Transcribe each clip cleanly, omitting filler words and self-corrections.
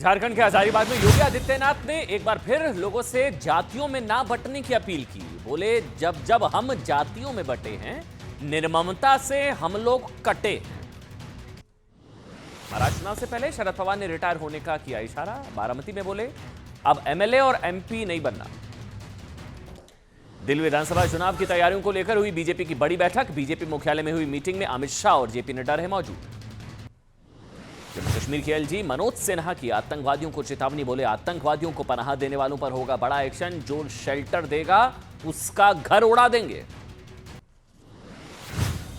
झारखंड के हजारीबाग में योगी आदित्यनाथ ने एक बार फिर लोगों से जातियों में ना बंटने की अपील की। बोले जब जब हम जातियों में बंटे हैं, निर्ममता से हम लोग कटे हैं। महाराष्ट्र चुनाव से पहले शरद पवार ने रिटायर होने का किया इशारा। बारामती में बोले अब एमएलए और एमपी नहीं बनना। दिल्ली विधानसभा चुनाव की तैयारियों को लेकर हुई बीजेपी की बड़ी बैठक। बीजेपी मुख्यालय में हुई मीटिंग में अमित शाह और जेपी नड्डा रहे मौजूद। जम्मू कश्मीर के एलजी मनोज सिन्हा की आतंकवादियों को चेतावनी। बोले आतंकवादियों को पनाह देने वालों पर होगा बड़ा एक्शन। जो शेल्टर देगा उसका घर उड़ा देंगे।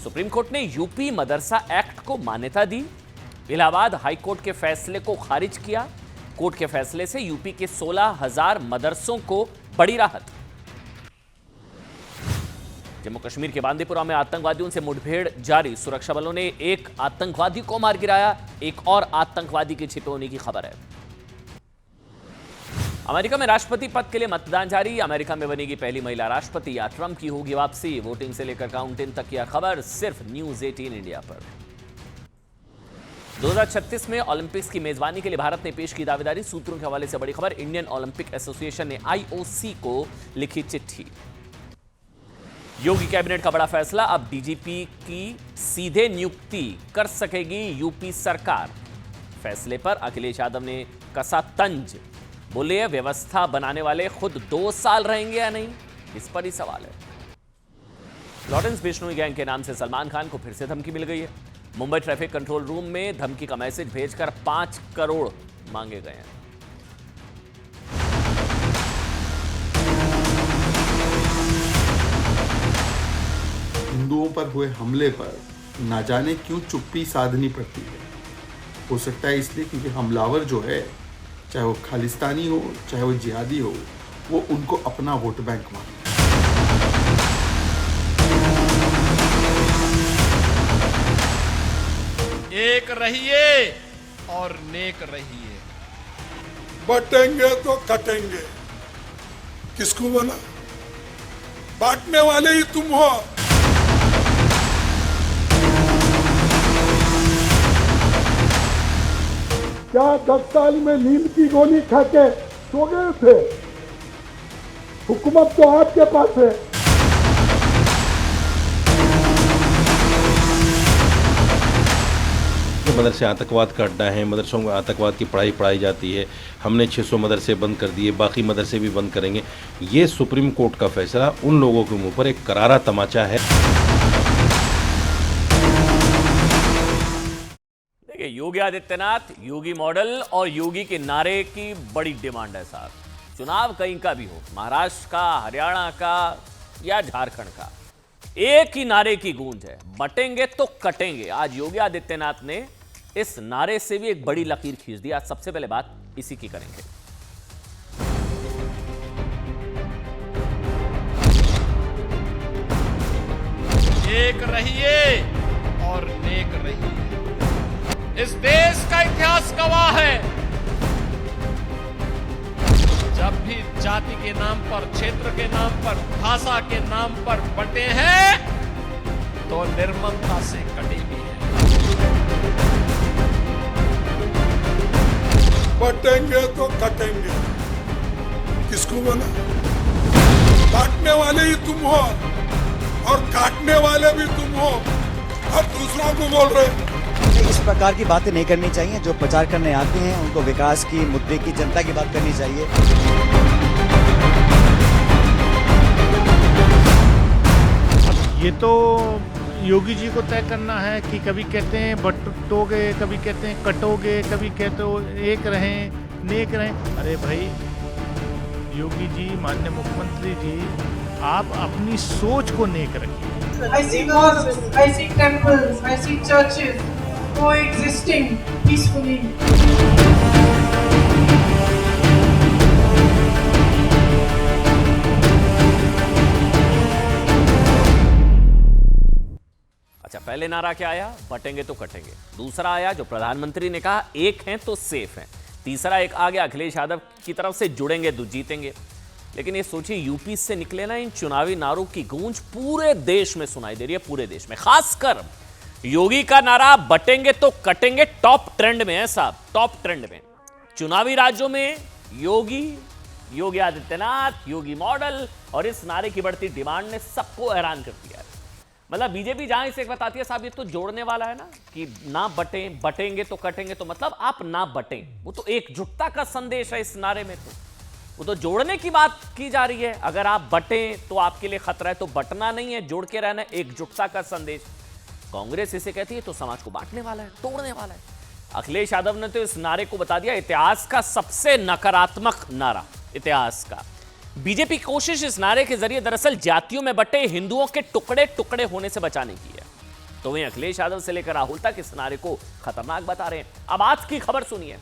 सुप्रीम कोर्ट ने यूपी मदरसा एक्ट को मान्यता दी। इलाहाबाद हाईकोर्ट के फैसले को खारिज किया। कोर्ट के फैसले से यूपी के 16,000 मदरसों को बड़ी राहत। जम्मू कश्मीर के बांदीपुरा में आतंकवादियों से मुठभेड़ जारी। सुरक्षा बलों ने एक आतंकवादी को मार गिराया। एक और आतंकवादी के छिपे होने की खबर है। अमेरिका में राष्ट्रपति पद के लिए मतदान जारी। अमेरिका में बनेगी पहली महिला राष्ट्रपति या ट्रंप की होगी वापसी। वोटिंग से लेकर काउंटिंग तक की खबर सिर्फ न्यूज 18 इंडिया पर। 2036 में ओलंपिक्स की मेजबानी के लिए भारत ने पेश की दावेदारी। सूत्रों के हवाले से बड़ी खबर। इंडियन ओलंपिक एसोसिएशन ने आईओसी को लिखी चिट्ठी। योगी कैबिनेट का बड़ा फैसला। अब डीजीपी की सीधे नियुक्ति कर सकेगी यूपी सरकार। फैसले पर अखिलेश यादव ने कसा तंज। बोले व्यवस्था बनाने वाले खुद 2 साल रहेंगे या नहीं, इस पर ही सवाल है। लॉरेंस बिश्नोई गैंग के नाम से सलमान खान को फिर से धमकी मिल गई है। मुंबई ट्रैफिक कंट्रोल रूम में धमकी का मैसेज भेजकर 5 करोड़ मांगे गए हैं। हिंदुओं पर हुए हमले पर ना जाने क्यों चुप्पी साधनी पड़ती है। हो सकता है इसलिए क्योंकि हमलावर जो है, चाहे वो खालिस्तानी हो चाहे वो जिहादी हो, वो उनको अपना वोट बैंक मानते हैं। एक रहिए और नेक रहिए। बटेंगे तो कटेंगे। किसको बोला? बांटने वाले ही तुम हो। क्या 10 साल में नींद की गोली खा के सो गए थे? हुकूमत तो आपके पास है। मदरसे आतंकवाद का अड्डा है। मदरसों में आतंकवाद की पढ़ाई जाती है। हमने 600 मदरसे बंद कर दिए, बाकी मदरसे भी बंद करेंगे। ये सुप्रीम कोर्ट का फैसला उन लोगों के मुंह पर एक करारा तमाचा है। देखिए, योगी आदित्यनाथ, योगी मॉडल और योगी के नारे की बड़ी डिमांड है साहब। चुनाव कहीं का भी हो, महाराष्ट्र का, हरियाणा का या झारखंड का, एक ही नारे की गूंज है, बटेंगे तो कटेंगे। आज योगी आदित्यनाथ ने इस नारे से भी एक बड़ी लकीर खींच दी। आज सबसे पहले बात इसी की करेंगे। एक रहिए और नेक रहिए। इस देश का इतिहास गवाह है, जब भी जाति के नाम पर, क्षेत्र के नाम पर, भाषा के नाम पर बंटे हैं तो निर्ममता से कटे भी हैं। बटेंगे तो कटेंगे। किसको बोला? बांटने वाले ही तुम हो और काटने वाले भी तुम हो और दूसरों को बोल रहे। इस प्रकार की बातें नहीं करनी चाहिए। जो प्रचार करने आते हैं उनको विकास की, मुद्दे की, जनता की बात करनी चाहिए। ये तो योगी जी को तय करना है कि कभी कहते हैं बटोगे, कभी कहते हैं कटोगे, कभी कहते हो एक रहें, नेक रहें। अरे भाई योगी जी, माननीय मुख्यमंत्री जी, आप अपनी सोच को नेक रखिए। I see mosques, I see temples, I see churches coexisting peacefully. अच्छा, पहले नारा क्या आया? बटेंगे तो कटेंगे। दूसरा आया जो प्रधानमंत्री ने कहा, एक हैं तो सेफ हैं। तीसरा एक आ गया अखिलेश यादव की तरफ से, जुड़ेंगे तो जीतेंगे। लेकिन ये सोचिए, यूपी से निकले ना इन चुनावी नारों की गूंज पूरे देश में सुनाई दे रही है। पूरे देश में, खासकर योगी का नारा बटेंगे तो कटेंगे टॉप ट्रेंड में है साहब, टॉप ट्रेंड में। चुनावी राज्यों में योगी आदित्यनाथ, योगी मॉडल और इस नारे की बढ़ती डिमांड ने सबको हैरान कर दिया है। मतलब बीजेपी जहां इसे बताती है साहब ये तो जोड़ने वाला है ना, कि ना बटें, बटेंगे तो कटेंगे, तो मतलब आप ना बटें, वो तो एकजुटता का संदेश है इस नारे में, तो वो तो जोड़ने की बात की जा रही है। अगर आप बटें तो आपके लिए खतरा है, तो बटना नहीं है, जोड़ के रहना, एकजुटता का संदेश। कांग्रेस इसे कहती है तो समाज को बांटने वाला है, तोड़ने वाला है। अखिलेश यादव ने तो इस नारे को बता दिया इतिहास का सबसे नकारात्मक नारा, इतिहास का। बीजेपी की कोशिश इस नारे के जरिए दरअसल जातियों में बटे हिंदुओं के टुकड़े टुकड़े होने से बचाने की है। तो वहीं अखिलेश यादव से लेकर राहुल तक इस नारे को खतरनाक बता रहे हैं। अब आज की खबर सुनिए,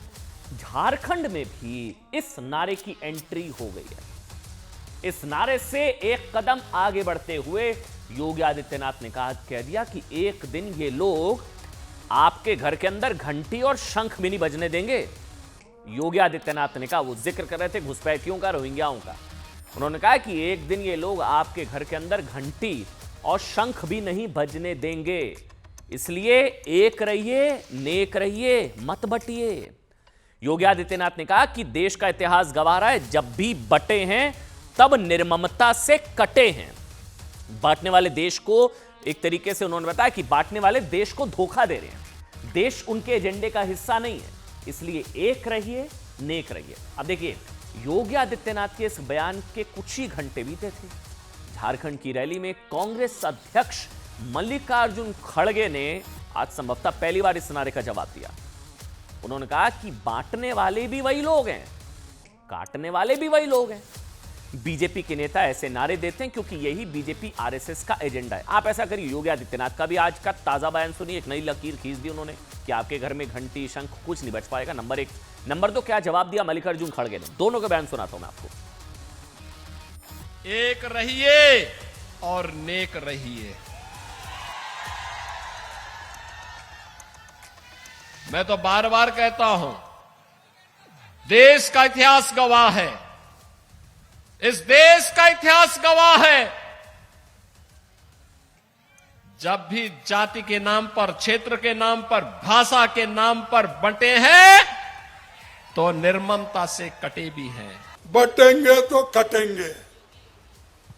झारखंड में भी इस नारे की एंट्री हो गई है। इस नारे से एक कदम आगे बढ़ते हुए योगी आदित्यनाथ ने कह दिया कि एक दिन ये लोग आपके घर के अंदर घंटी और शंख भी नहीं बजने देंगे। योगी आदित्यनाथ ने कहा, वो जिक्र कर रहे थे घुसपैठियों का, रोहिंग्याओं का। उन्होंने कहा कि एक दिन ये लोग आपके घर के अंदर घंटी और शंख भी नहीं बजने देंगे, इसलिए एक रहिए, नेक रहिए, मत बटिए। योगी आदित्यनाथ ने कहा कि देश का इतिहास गवाह रहा है, जब भी बटे हैं तब निर्ममता से कटे हैं। बांटने वाले देश को, एक तरीके से उन्होंने बताया कि बांटने वाले देश को धोखा दे रहे हैं, देश उनके एजेंडे का हिस्सा नहीं है, इसलिए एक रहिए, नेक रहिए। अब देखिए, योगी आदित्यनाथ के इस बयान के कुछ ही घंटे बीते थे, झारखंड की रैली में कांग्रेस अध्यक्ष मल्लिकार्जुन खड़गे ने आज संभवतः पहली बार इस नारे का जवाब दिया। उन्होंने कहा कि बांटने वाले भी वही लोग हैं, काटने वाले भी वही लोग हैं। बीजेपी के नेता ऐसे नारे देते हैं क्योंकि यही बीजेपी आरएसएस का एजेंडा है। आप ऐसा करिए, योगी आदित्यनाथ का भी आज का ताजा बयान सुनिए। एक नई लकीर खींच दी उन्होंने कि आपके घर में घंटी शंख कुछ नहीं बच पाएगा। नंबर 1, नंबर 2 क्या जवाब दिया मल्लिकार्जुन खड़गे ने, दोनों का बयान सुनाता हूं मैं आपको। एक रहिए और नेक रहिए। मैं तो बार बार कहता हूं, देश का इतिहास गवाह है, इस देश का इतिहास गवाह है, जब भी जाति के नाम पर, क्षेत्र के नाम पर, भाषा के नाम पर बंटे हैं तो निर्ममता से कटे भी हैं। बटेंगे तो कटेंगे,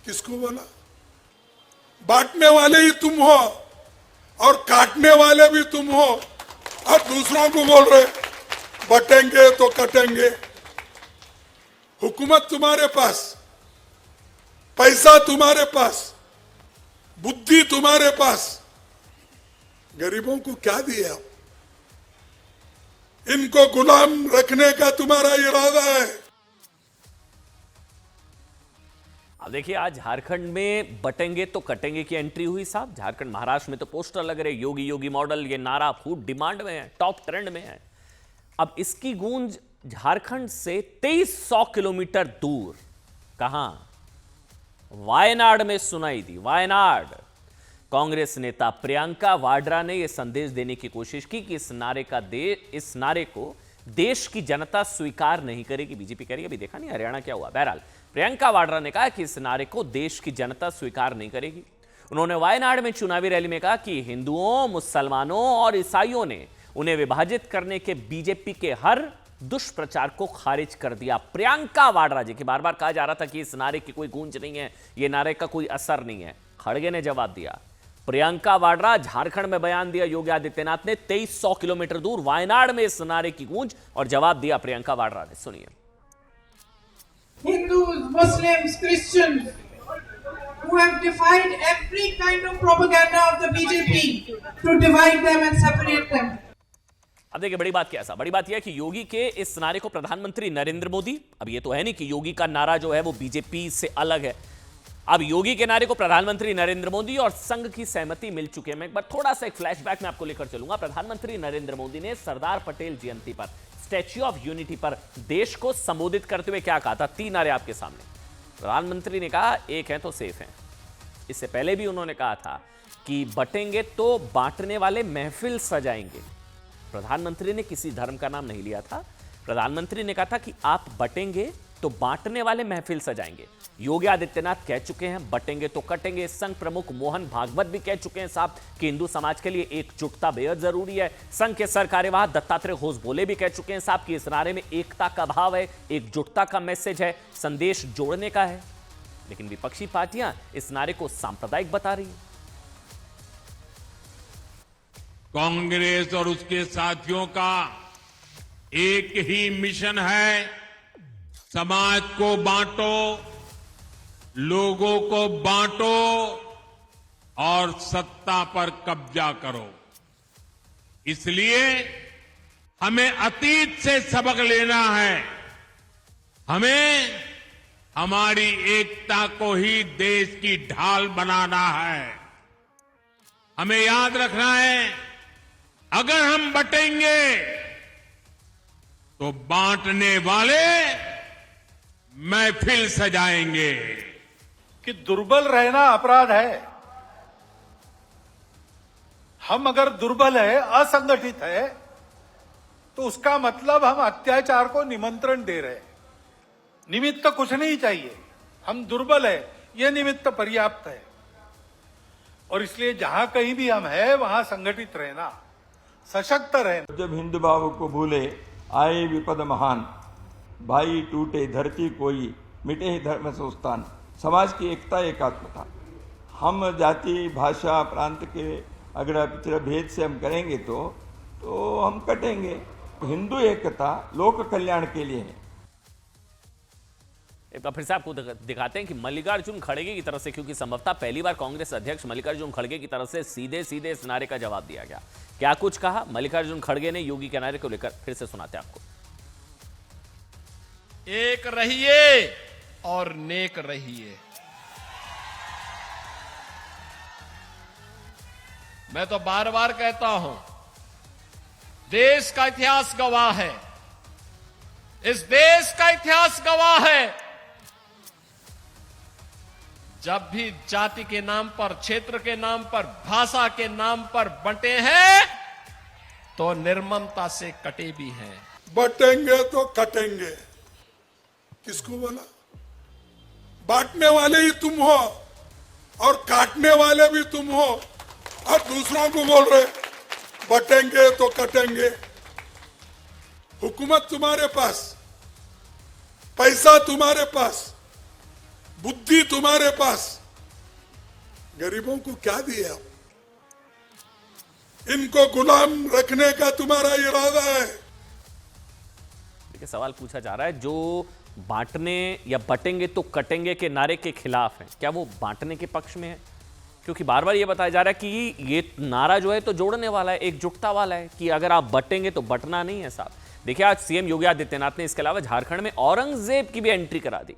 किसको बोला? बांटने वाले ही तुम हो और काटने वाले भी तुम हो, और दूसरों को बोल रहे बटेंगे तो कटेंगे। हुकूमत तुम्हारे पास, पैसा तुम्हारे पास, बुद्धि तुम्हारे पास, गरीबों को क्या दिया? इनको गुलाम रखने का तुम्हारा इरादा है। अब देखिए, आज झारखंड में बटेंगे तो कटेंगे की एंट्री हुई साहब। झारखंड, महाराष्ट्र में तो पोस्टर लग रहे, योगी मॉडल, ये नारा खूब डिमांड में है, टॉप ट्रेंड में है। अब इसकी गूंज झारखंड से 2300 किलोमीटर दूर, कहां? वायनाड में सुनाई दी। वायनाड, कांग्रेस नेता प्रियंका वाड्रा ने यह संदेश देने की कोशिश की कि इस नारे को देश की जनता स्वीकार नहीं करेगी। बीजेपी कह रही है, अभी देखा नहीं हरियाणा क्या हुआ। बहरहाल, प्रियंका वाड्रा ने कहा कि इस नारे को देश की जनता स्वीकार नहीं करेगी। उन्होंने वायनाड में चुनावी रैली में कहा कि हिंदुओं, मुसलमानों और ईसाइयों ने उन्हें विभाजित करने के बीजेपी के हर दुष्प्रचार को खारिज कर दिया। प्रियंका वाड्रा जी की बार बार कहा जा रहा था कि इस नारे की कोई गूंज नहीं है, ये नारे का कोई असर नहीं है। खड़गे ने जवाब दिया। प्रियंका वाड्रा, झारखंड में बयान दिया योगी आदित्यनाथ ने, 2300 किलोमीटर दूर वायनाड में इस नारे की गूंज, और जवाब दिया प्रियंका वाड्रा ने। सुनिए। Hindus, Muslims, Christians who have defied every kind of propaganda of the BJP to divide them and separate them. अब देखिए, बड़ी बात क्या है साहब, बड़ी बात यह है कि योगी के इस नारे को प्रधानमंत्री नरेंद्र मोदी, अब ये तो है नहीं कि योगी का नारा जो है वो बीजेपी से अलग है। अब योगी के नारे को प्रधानमंत्री नरेंद्र मोदी और संघ की सहमति मिल चुकी है। मैं एक बार थोड़ा सा एक फ्लैशबैक में आपको लेकर चलूंगा। प्रधानमंत्री नरेंद्र मोदी ने सरदार पटेल जयंती पर, स्टैच्यू ऑफ यूनिटी पर देश को संबोधित करते हुए क्या कहा था? 3 नारे आपके सामने। प्रधानमंत्री ने कहा, एक है तो सेफ है। इससे पहले भी उन्होंने कहा था कि बटेंगे तो बांटने वाले महफिल सजाएंगे। प्रधानमंत्री ने किसी धर्म का नाम नहीं लिया था। प्रधानमंत्री ने कहा था कि आप बटेंगे तो बांटने वाले महफिल सजाएंगे। योगी आदित्यनाथ कह चुके हैं बटेंगे तो कटेंगे। संघ प्रमुख मोहन भागवत भी कह चुके हैं साहब कि हिंदू समाज के लिए एकजुटता बेहद जरूरी है। संघ के सरकार्यवाह दत्तात्रेय घोष बोले भी कह चुके हैं साहब कि इस नारे में एकता का भाव है, एकजुटता का मैसेज है, संदेश जोड़ने का है। लेकिन विपक्षी पार्टियां इस नारे को सांप्रदायिक बता रही है। कांग्रेस और उसके साथियों का एक ही मिशन है, समाज को बांटो, लोगों को बांटो और सत्ता पर कब्जा करो। इसलिए हमें अतीत से सबक लेना है। हमें हमारी एकता को ही देश की ढाल बनाना है। हमें याद रखना है, अगर हम बटेंगे तो बांटने वाले महफिल सजाएंगे। कि दुर्बल रहना अपराध है। हम अगर दुर्बल है, असंगठित है, तो उसका मतलब हम अत्याचार को निमंत्रण दे रहे हैं। निमित्त कुछ नहीं चाहिए, हम दुर्बल है, यह निमित्त पर्याप्त है। और इसलिए जहां कहीं भी हम हैं, वहां संगठित रहना, सशक्त रहना। जब हिंदू भाव को भूले आए विपद महान, भाई टूटे धरती कोई, मिटे ही धर्म संस्थान। समाज की एकता एकात्मता। हम जाति भाषा प्रांत के अगर पिछड़े भेद से हम करेंगे तो हम कटेंगे। हिंदू एकता लोक कल्याण के लिए है। एक बार फिर से आपको दिखाते हैं कि मल्लिकार्जुन खड़गे की तरफ से, क्योंकि संभवतः पहली बार कांग्रेस अध्यक्ष मल्लिकार्जुन खड़गे की तरफ से सीधे सीधे इस नारे का जवाब दिया गया। क्या कुछ कहा मल्लिकार्जुन खड़गे ने योगी के नारे को लेकर, फिर से सुनाते हैं आपको। एक रहिए और नेक रहिए। मैं तो बार बार कहता हूं, देश का इतिहास गवाह है, इस देश का इतिहास गवाह है, जब भी जाति के नाम पर, क्षेत्र के नाम पर, भाषा के नाम पर बंटे हैं तो निर्ममता से कटे भी हैं। बटेंगे तो कटेंगे, किसको बोला? बांटने वाले ही तुम हो और काटने वाले भी तुम हो, और दूसरों को बोल रहे बटेंगे तो कटेंगे। हुकूमत तुम्हारे पास, पैसा तुम्हारे पास, बुद्धि तुम्हारे पास, गरीबों को क्या दिया? इनको गुलाम रखने का तुम्हारा इरादा है। देखिए सवाल पूछा जा रहा है, जो बांटने या बटेंगे तो कटेंगे के नारे के खिलाफ है, क्या वो बांटने के पक्ष में है? क्योंकि बार बार ये बताया जा रहा है कि ये नारा जो है तो जोड़ने वाला है, एकजुटता वाला है, कि अगर आप बटेंगे तो बटना नहीं है साहब। देखिए आज सीएम योगी आदित्यनाथ ने इसके अलावा झारखंड में औरंगजेब की भी एंट्री करा दी।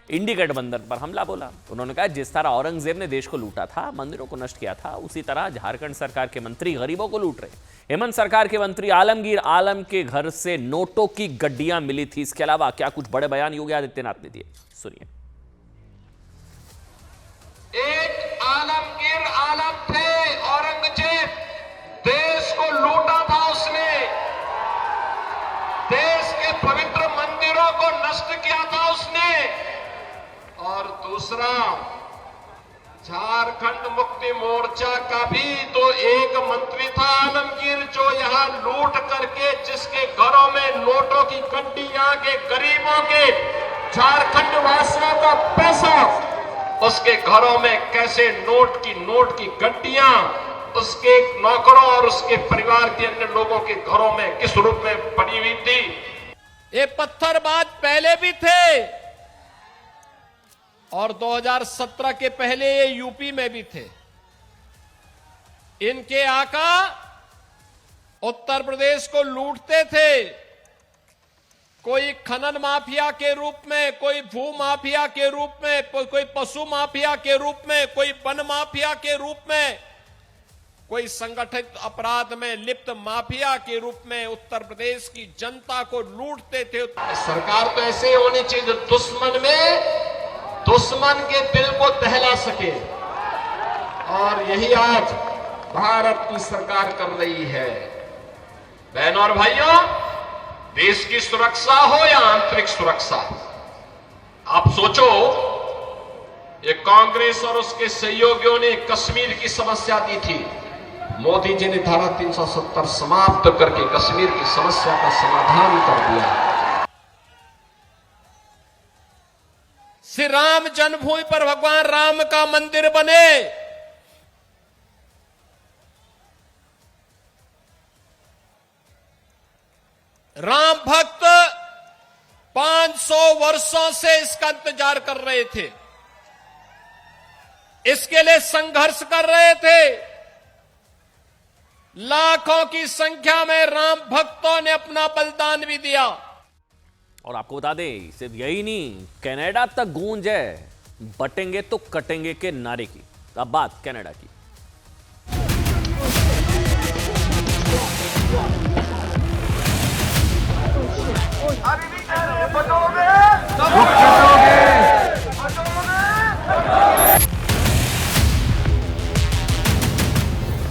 इंडी गठबंधन पर हमला बोला। उन्होंने कहा जिस तरह औरंगजेब ने देश को लूटा था, मंदिरों को नष्ट किया था, उसी तरह झारखंड सरकार के मंत्री गरीबों को लूट रहे। हेमंत सरकार के मंत्री आलमगीर आलम के घर से नोटों की गड्डियां मिली थी। इसके अलावा क्या कुछ बड़े बयान योगी आदित्यनाथ ने दिए, सुनिए। एक आलमगीर आलम थे, औरंगजेब, देश को लूटा था उसने, देश के पवित्र मंदिरों को नष्ट किया था उसने। और दूसरा, झारखंड मुक्ति मोर्चा का भी तो एक मंत्री था आलमगीर, जो यहां लूट करके जिसके घरों में नोटों की गड्डियां के गरीबों के, झारखंड वासियों का पैसा उसके घरों में कैसे नोट की गड्डियां उसके नौकरों और उसके परिवार के अन्य लोगों के घरों में किस रूप में पड़ी हुई थी। ये पत्थरबाज पहले भी थे और 2017 के पहले ये यूपी में भी थे। इनके आका उत्तर प्रदेश को लूटते थे, कोई खनन माफिया के रूप में, कोई भू माफिया के रूप में, कोई पशु माफिया के रूप में, कोई वन माफिया के रूप में, कोई संगठित अपराध में लिप्त माफिया के रूप में उत्तर प्रदेश की जनता को लूटते थे। सरकार तो ऐसे होनी चाहिए जो दुश्मन के दिल को दहला सके, और यही आज भारत की सरकार कर रही है। बहनों और भाइयों, देश की सुरक्षा हो या आंतरिक सुरक्षा, अब सोचो, ये कांग्रेस और उसके सहयोगियों ने कश्मीर की समस्या दी थी, मोदी जी ने धारा 370 समाप्त करके कश्मीर की समस्या का समाधान कर दिया। श्री राम जन्मभूमि पर भगवान राम का मंदिर बने, राम भक्त 500 वर्षों से इसका इंतजार कर रहे थे, इसके लिए संघर्ष कर रहे थे। लाखों की संख्या में राम भक्तों ने अपना बलिदान भी दिया। और आपको बता दें, सिर्फ यही नहीं, कनाडा तक गूंज है बटेंगे तो कटेंगे के नारे की। अब बात कनाडा की।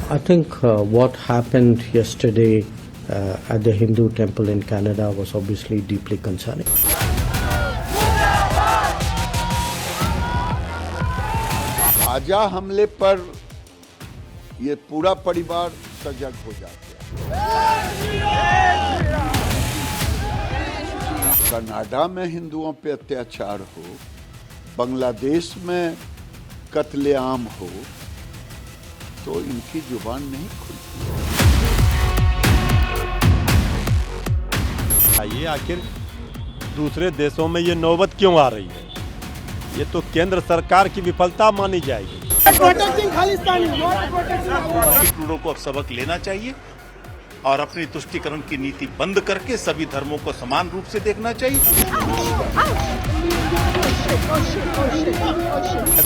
I think what happened yesterday at the Hindu temple in Canada was obviously deeply concerning. आजा हमले पर ये पूरा परिवार सजग हो जाता है। कनाडा में हिंदुओं पे अत्याचार हो, बांग्लादेश में कत्लेआम हो, तो इनकी जुबान नहीं खुलती। ये आखिर दूसरे देशों में ये नौबत क्यों आ रही है? ये तो केंद्र सरकार की विफलता मानी जाएगी। ट्रूडो को अब सबक लेना चाहिए और अपनी तुष्टीकरण की नीति बंद करके सभी धर्मों को समान रूप से देखना चाहिए।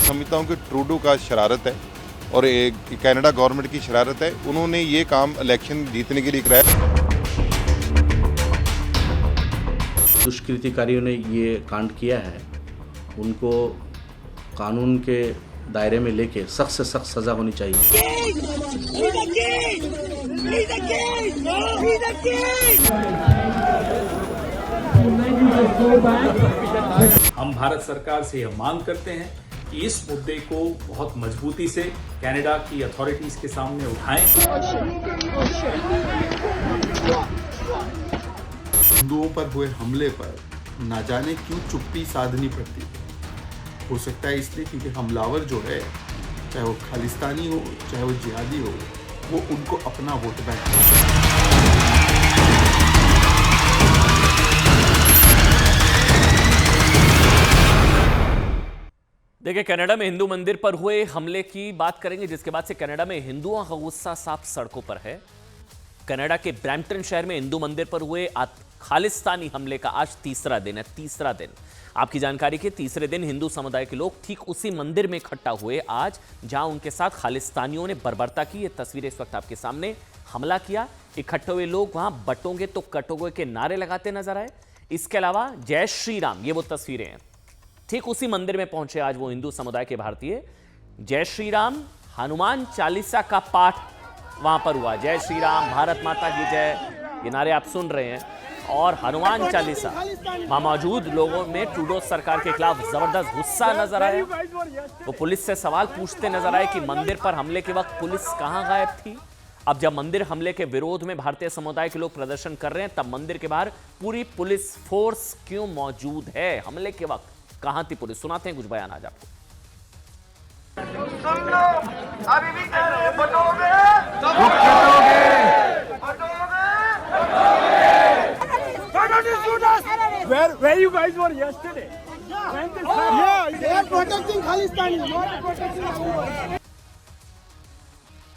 समझता हूं कि ट्रूडो का शरारत है और एक कनाडा गवर्नमेंट की शरारत है। उन्होंने ये काम इलेक्शन जीतने के लिए कराया। दुष्कृतिकारियों ने ये कांड किया है, उनको कानून के दायरे में लेके सख्त से सख्त सजा होनी चाहिए। हम भारत सरकार से यह मांग करते हैं कि इस मुद्दे को बहुत मजबूती से कनाडा की अथॉरिटीज के सामने उठाएं। हिंदुओं पर हुए हमले पर ना जाने क्यों चुप्पी साधनी पड़ती है। हो सकता है इसलिए क्योंकि हमलावर जो है, चाहे वो खालिस्तानी हो चाहे वो जिहादी हो, वो उनको अपना वोट बैंक देखिए, कनाडा में हिंदू मंदिर पर हुए हमले की बात करेंगे, जिसके बाद से कनाडा में हिंदुओं का गुस्सा साफ सड़कों पर है। कनाडा के ब्रैम्पटन शहर में हिंदू मंदिर पर हुए खालिस्तानी हमले का आज तीसरा दिन है। तीसरा दिन, आपकी जानकारी के तीसरे दिन हिंदू समुदाय के लोग ठीक उसी मंदिर में इकट्ठा हुए आज, जहां उनके साथ खालिस्तानियों ने बर्बरता की। ये तस्वीरें इस वक्त आपके सामने। हमला किया, इकट्ठे हुए लोग वहां बटोगे तो कटोगे के नारे लगाते नजर आए। इसके अलावा जय श्री राम, ये वो तस्वीरें हैं। ठीक उसी मंदिर में पहुंचे आज वो हिंदू समुदाय के भारतीय। जय श्री राम, हनुमान चालीसा का पाठ वहां पर हुआ। जय श्री राम, भारत माता की जय, ये नारे आप सुन रहे हैं। और हनुमान चालीसा, वहां मौजूद लोगों में ट्रूडो सरकार के खिलाफ जबरदस्त गुस्सा नजर आया। वो पुलिस से सवाल पूछते नजर आए कि मंदिर पर हमले के वक्त पुलिस कहां गायब थी। अब जब मंदिर हमले के विरोध में भारतीय समुदाय के लोग प्रदर्शन कर रहे हैं, तब मंदिर के बाहर पूरी पुलिस फोर्स क्यों मौजूद है? हमले के वक्त कहां थी पुलिस? सुनाते हैं कुछ बयान आज आपको। सुन लो, अभी भी कह रहे हैं बटोगे, Where you guys were yesterday? Yeah, they are protecting Khalistani.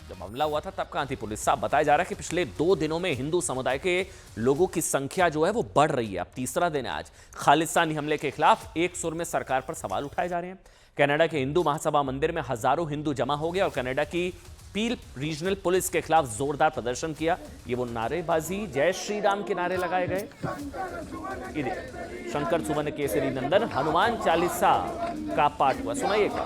जब हमला हुआ था तब कहां थी पुलिस? साहब, बताया जा रहा है कि पिछले 2 दिनों में हिंदू समुदाय के लोगों की संख्या जो है वो बढ़ रही है। अब तीसरा दिन है आज। खालिस्तानी हमले के खिलाफ एक सुर में सरकार पर सवाल उठाए जा रहे हैं। कनाडा के हिंदू महासभा मंदिर में हजारों हिंदू जमा हो गए और कनाडा की पील रीजनल पुलिस के खिलाफ जोरदार प्रदर्शन किया। ये वो नारेबाजी, जय श्री राम के नारे लगाए गए। शंकर सुमन केसरी नंदन, हनुमान चालीसा का पाठ हुआ। सुनाइएगा।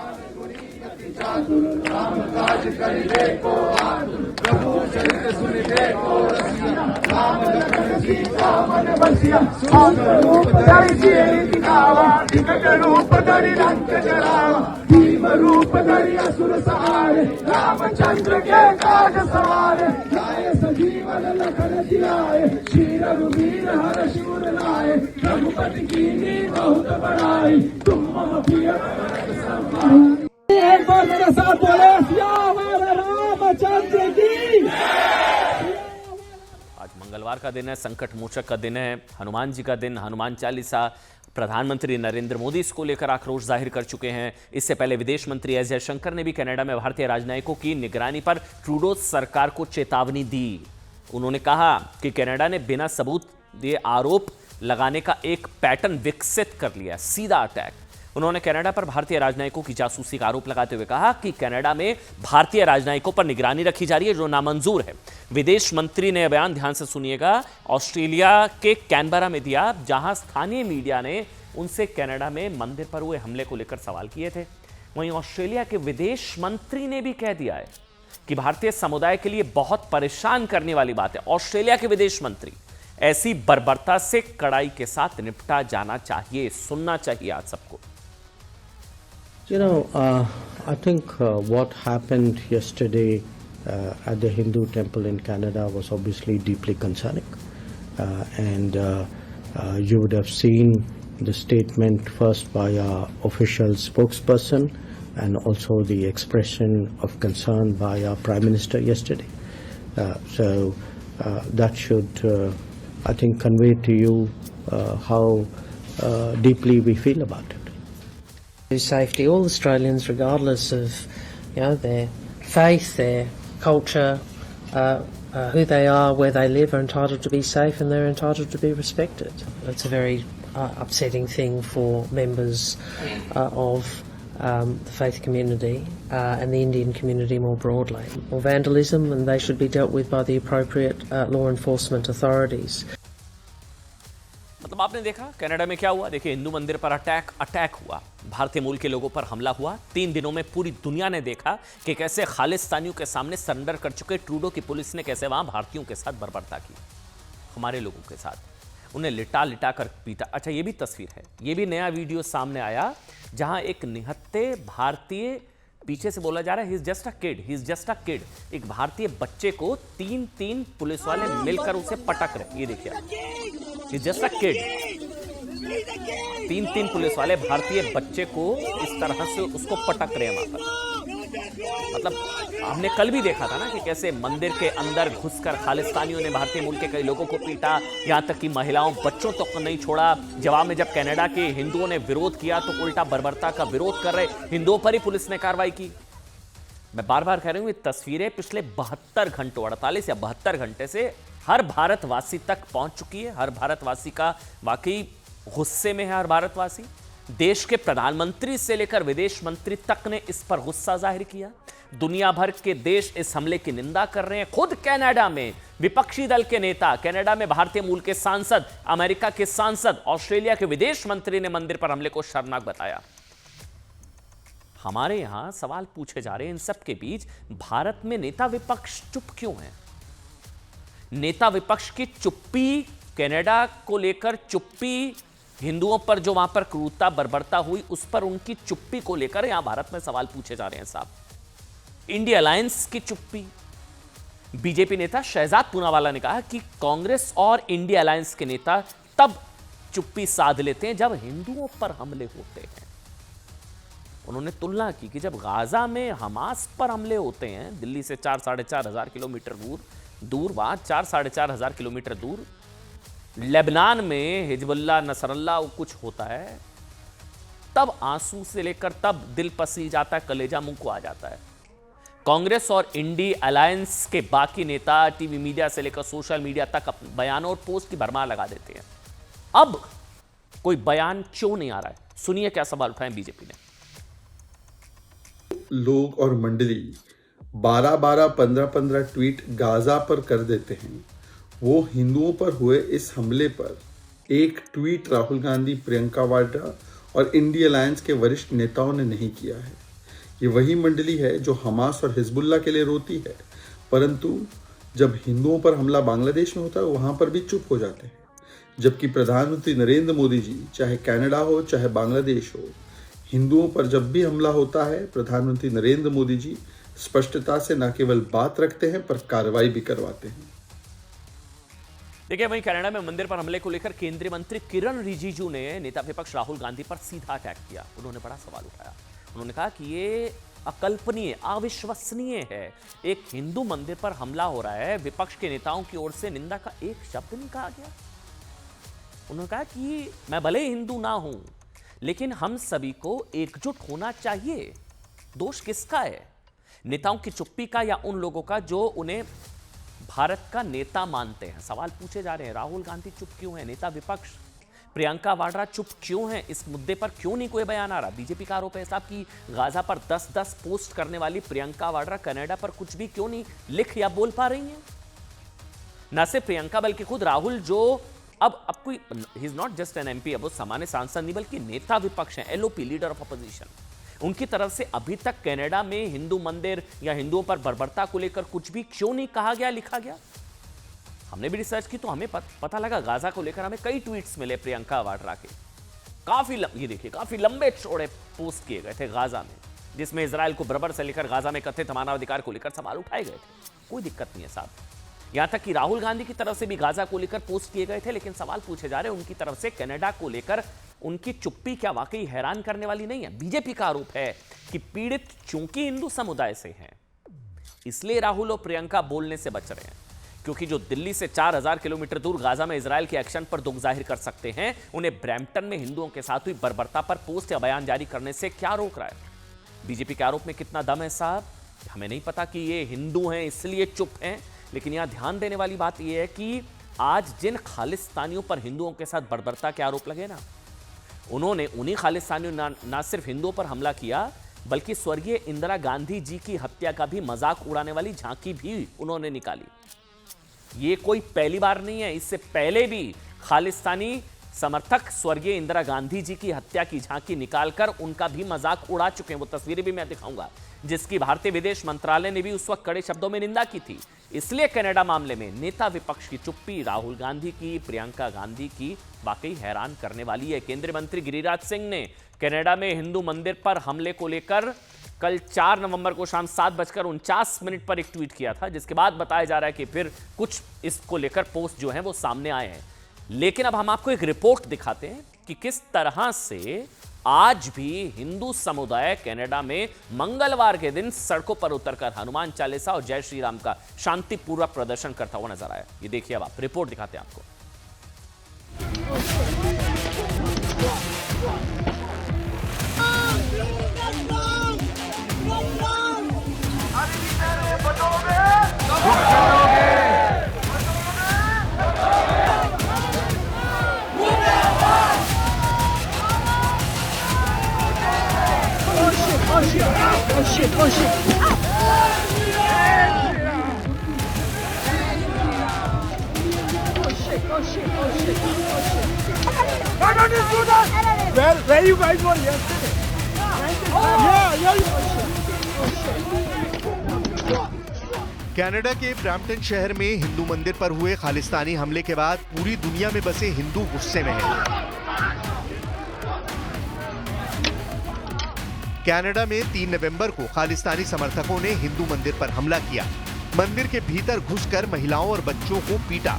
राम काज करिबे को आतुर, प्रभु चरित सुनिबे को रसिया, राम लखन सीता मन बसिया, सूक्ष्म रूप धरि सियहि दिखावा, विकट रूप धरि लंक जरावा, भीम रूप धरि असुर सहारे, रामचंद्र के काज सवारे, लाए सजीवन लखन जियाए, श्री रघुवीर हर शिवर लाए, रघुपति कीन्ही बहुत बड़ाई, तुम मम प्रिय भरत समाई। एक बार मेरे साथ बोले सियावर रामचंद्र की। आज मंगलवार का दिन है, संकट मोचक का दिन है, हनुमान जी का दिन, हनुमान चालीसा। प्रधानमंत्री नरेंद्र मोदी इसको लेकर आक्रोश जाहिर कर चुके हैं। इससे पहले विदेश मंत्री एस जयशंकर ने भी कनाडा में भारतीय राजनयिकों की निगरानी पर ट्रूडो सरकार को चेतावनी दी। उन्होंने कहा कि कनाडा ने बिना सबूत दिए आरोप लगाने का एक पैटर्न विकसित कर लिया, सीधा अटैक। उन्होंने कनाडा पर भारतीय राजनयिकों की जासूसी का आरोप लगाते हुए कहा कि कनाडा में भारतीय राजनयिकों पर निगरानी रखी जा रही है जो नामंजूर है। विदेश मंत्री ने बयान ध्यान से सुनिएगा, ऑस्ट्रेलिया के कैनबरा में दिया, जहां स्थानीय मीडिया ने उनसे कनाडा में मंदिर पर हुए हमले को लेकर सवाल किए थे। वहीं ऑस्ट्रेलिया के विदेश मंत्री ने भी कह दिया है कि भारतीय समुदाय के लिए बहुत परेशान करने वाली बात है। ऑस्ट्रेलिया के विदेश मंत्री, ऐसी बर्बरता से कड़ाई के साथ निपटा जाना चाहिए, सुनना चाहिए आज सबको। You know, I think what happened yesterday at the Hindu temple in Canada was obviously deeply concerning. And you would have seen the statement first by our official spokesperson and also the expression of concern by our Prime Minister yesterday. So that should, I think, convey to you how deeply we feel about it. Safety, all Australians, regardless of their faith, their culture, who they are, where they live, are entitled to be safe and they're entitled to be respected. It's a very upsetting thing for members of the faith community and the Indian community more broadly. Or vandalism, and they should be dealt with by the appropriate law enforcement authorities. मतलब आपने देखा Canada में क्या हुआ। देखिए, हिंदू मंदिर पर attack हुआ, भारतीय मूल के लोगों पर हमला हुआ। 3 दिनों में पूरी दुनिया ने देखा कि कैसे खालिस्तानियों के सामने सरेंडर कर चुके ट्रूडो की पुलिस ने कैसे वहां भारतीयों के साथ बर्बरता की, हमारे लोगों के साथ उन्हें लिटा कर पीटा। अच्छा, ये भी तस्वीर है, ये भी नया वीडियो सामने आया जहां एक निहत्थे भारतीय, पीछे से बोला जा रहा है he is just a kid, एक भारतीय बच्चे को 3 पुलिस वाले मिलकर उसे पटक रहे। ये देखिए, ही जस्ट अ किड, 3 पुलिस वाले भारतीय बच्चे को इस तरह से उसको पटक रहे हैं वहां पर। मतलब हमने कल भी देखा था ना कि कैसे मंदिर के अंदर घुसकर खालिस्तानियों ने भारतीय मूल के कई लोगों को पीटा, यहां तक कि महिलाओं बच्चों तक को नहीं छोड़ा। जवाब में जब कनाडा के हिंदुओं ने विरोध किया तो उल्टा बर्बरता का विरोध कर रहे हिंदुओं पर ही पुलिस ने कार्रवाई की। मैं बार बार कह रही हूं, ये तस्वीरें पिछले 72 घंटों 48 या 72 घंटे से हर भारतवासी तक पहुंच चुकी है। हर भारतवासी का वाकई गुस्से में है। हर भारतवासी, देश के प्रधानमंत्री से लेकर विदेश मंत्री तक ने इस पर गुस्सा जाहिर किया। दुनिया भर के देश इस हमले की निंदा कर रहे हैं। खुद कनाडा में विपक्षी दल के नेता, कनाडा में भारतीय मूल के सांसद, अमेरिका के सांसद, ऑस्ट्रेलिया के विदेश मंत्री ने मंदिर पर हमले को शर्मनाक बताया। हमारे यहां सवाल पूछे जा रहे हैं, इन सब के बीच भारत में नेता विपक्ष चुप क्यों है? नेता विपक्ष की चुप्पी, कनाडा को लेकर चुप्पी, हिंदुओं पर जो वहां पर क्रूरता बर्बरता हुई उस पर उनकी चुप्पी को लेकर यहां भारत में सवाल पूछे जा रहे हैं साहब। इंडिया अलायंस की चुप्पी, बीजेपी नेता शहजाद पूनावाला ने कहा कि कांग्रेस और इंडिया अलायंस के नेता तब चुप्पी साध लेते हैं जब हिंदुओं पर हमले होते हैं। उन्होंने तुलना की कि जब गाजा में हमास पर हमले होते हैं, दिल्ली से 4-4.5 हजार किलोमीटर दूर, वहां 4-4.5 हजार किलोमीटर दूर लेबनान में हिजबुल्लाह नसरल्लाह कुछ होता है, तब आंसू से लेकर तब दिल पसी जाता है, कलेजा मुंह को आ जाता है। कांग्रेस और इंडिया अलायंस के बाकी नेता टीवी मीडिया से लेकर सोशल मीडिया तक अपने बयानों और पोस्ट की भरमार लगा देते हैं। अब कोई बयान क्यों नहीं आ रहा है? सुनिए क्या सवाल उठाए बीजेपी ने। लोग और मंडली 12-12, 15-15 ट्वीट गाजा पर कर देते हैं, वो हिंदुओं पर हुए इस हमले पर एक ट्वीट राहुल गांधी, प्रियंका वाड्रा और इंडिया अलायंस के वरिष्ठ नेताओं ने नहीं किया है। ये वही मंडली है जो हमास और हिजबुल्लाह के लिए रोती है, परंतु जब हिंदुओं पर हमला बांग्लादेश में होता है वहां पर भी चुप हो जाते हैं। जबकि प्रधानमंत्री नरेंद्र मोदी जी, चाहे कनाडा हो चाहे बांग्लादेश हो, हिंदुओं पर जब भी हमला होता है प्रधानमंत्री नरेंद्र मोदी जी स्पष्टता से न केवल बात रखते हैं पर कार्रवाई भी करवाते हैं। देखिए, वहीं कनाडा में मंदिर पर हमले को लेकर केंद्रीय मंत्री किरण रिजिजू ने नेता विपक्ष राहुल गांधी पर सीधा अटैक किया। उन्होंने बड़ा सवाल उठाया। उन्होंने कहा कि ये अकल्पनीय, अविश्वसनीय है। एक हिंदू मंदिर पर हमला हो रहा है, विपक्ष के नेताओं की ओर से निंदा का एक शब्द नहीं कहा गया। उन्होंने कहा कि मैं भले हिंदू ना हूं, लेकिन हम सभी को एकजुट होना चाहिए। दोष किसका है? नेताओं की चुप्पी का या उन लोगों का जो उन्हें भारत का नेता मानते हैं? सवाल पूछे जा रहे हैं। राहुल गांधी चुप क्यों है? नेता विपक्ष प्रियंका वाड्रा चुप क्यों है? इस मुद्दे पर क्यों नहीं कोई बयान आ रहा? बीजेपी का आरोप है साहब कि गाजा पर 10-10 पोस्ट करने वाली प्रियंका वाड्रा कनाडा पर कुछ भी क्यों नहीं लिख या बोल पा रही हैं? न सिर्फ प्रियंका बल्कि खुद राहुल, जो अब कोई he is not just an MP, अब वो सामान्य सांसद नहीं बल्कि नेता विपक्ष हैं, एलओपी, लीडर ऑफ अपोजिशन। उनकी तरफ से अभी तक कनाडा में हिंदू मंदिर या हिंदुओं पर बर्बरता को लेकर कुछ भी क्यों नहीं कहा गया, लिखा गया? हमने भी रिसर्च की तो हमें पता लगा, गाजा को लेकर हमें कई ट्वीट्स मिले प्रियंका वाड्रा के। ये देखिए, काफी लंबे चौड़े पोस्ट किए गए थे गाजा में, जिसमें इजराइल को बर्बर से लेकर गाजा में कथित मानवाधिकार को लेकर सवाल उठाए गए थे। कोई दिक्कत नहीं है साहब। यहां तक कि राहुल गांधी की तरफ से भी गाजा को लेकर पोस्ट किए गए थे, लेकिन सवाल पूछे जा रहे हैं उनकी तरफ से कनाडा को लेकर उनकी चुप्पी क्या वाकई हैरान करने वाली नहीं है? बीजेपी का आरोप है कि पीड़ित चूंकि हिंदू समुदाय से हैं, इसलिए राहुल और प्रियंका बोलने से बच रहे हैं, क्योंकि जो दिल्ली से 4000 किलोमीटर दूर गाजा में इजराइल के एक्शन पर दुख जाहिर कर सकते हैं, उन्हें ब्रैम्पटन में हिंदुओं के साथ हुई बर्बरता पर पोस्ट या बयान जारी करने से क्या रोक रहा है? बीजेपी के आरोप में कितना दम है साहब, हमें नहीं पता कि ये हिंदू हैं इसलिए चुप हैं, लेकिन यहां ध्यान देने वाली बात यह है कि आज जिन खालिस्तानियों पर हिंदुओं के साथ बर्बरता के आरोप लगे ना, उन्होंने उन्हीं खालिस्तानियों ना सिर्फ हिंदुओं पर हमला किया, बल्कि स्वर्गीय इंदिरा गांधी जी की हत्या का भी मजाक उड़ाने वाली झांकी भी उन्होंने निकाली। ये कोई पहली बार नहीं है, इससे पहले भी खालिस्तानी समर्थक स्वर्गीय इंदिरा गांधी जी की हत्या की झांकी निकालकर उनका भी मजाक उड़ा चुके हैं। वो तस्वीरें भी मैं दिखाऊंगा, जिसकी भारतीय विदेश मंत्रालय ने भी उस वक्त कड़े शब्दों में निंदा की थी। इसलिए कनाडा मामले में नेता विपक्ष की चुप्पी, राहुल गांधी की, प्रियंका गांधी की, वाकई हैरान करने वाली है। केंद्रीय मंत्री गिरिराज सिंह ने कनाडा में हिंदू मंदिर पर हमले को लेकर कल 4 नवंबर को शाम 7:49 पर एक ट्वीट किया था, जिसके बाद बताया जा रहा है कि फिर कुछ इसको लेकर पोस्ट जो है वो सामने आए हैं। लेकिन अब हम आपको एक रिपोर्ट दिखाते हैं कि किस तरह से आज भी हिंदू समुदाय कनाडा में मंगलवार के दिन सड़कों पर उतरकर हनुमान चालीसा और जय श्री राम का शांतिपूर्वक प्रदर्शन करता हुआ नजर आया। ये देखिए, अब आप रिपोर्ट दिखाते हैं आपको। Where you guys were yesterday? Canada के ब्रैम्पटन शहर में हिंदू मंदिर पर हुए खालिस्तानी हमले के बाद पूरी दुनिया में बसे हिंदू गुस्से में हैं। कनाडा में 3 नवंबर को खालिस्तानी समर्थकों ने हिंदू मंदिर पर हमला किया। मंदिर के भीतर घुसकर महिलाओं और बच्चों को पीटा।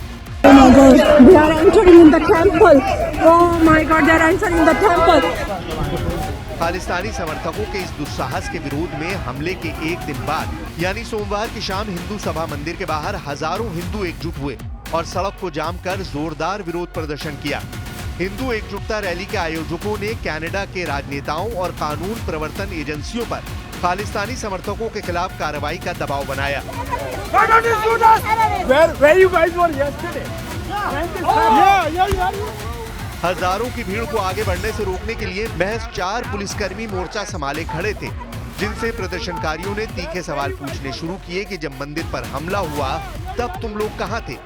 खालिस्तानी समर्थकों के इस दुस्साहस के विरोध में हमले के एक दिन बाद यानी सोमवार की शाम हिंदू सभा मंदिर के बाहर हजारों हिंदू एकजुट हुए और सड़क को जाम कर जोरदार विरोध प्रदर्शन किया। हिंदू एकजुटता रैली के आयोजकों ने कनाडा के राजनेताओं और कानून प्रवर्तन एजेंसियों पर खालिस्तानी समर्थकों के खिलाफ कार्रवाई का दबाव बनाया। हजारों की भीड़ को आगे बढ़ने से रोकने के लिए महज 4 पुलिसकर्मी मोर्चा संभाले खड़े थे, जिनसे प्रदर्शनकारियों ने तीखे सवाल पूछने शुरू किए कि जब मंदिर पर हमला हुआ तब तुम लोग कहां थे?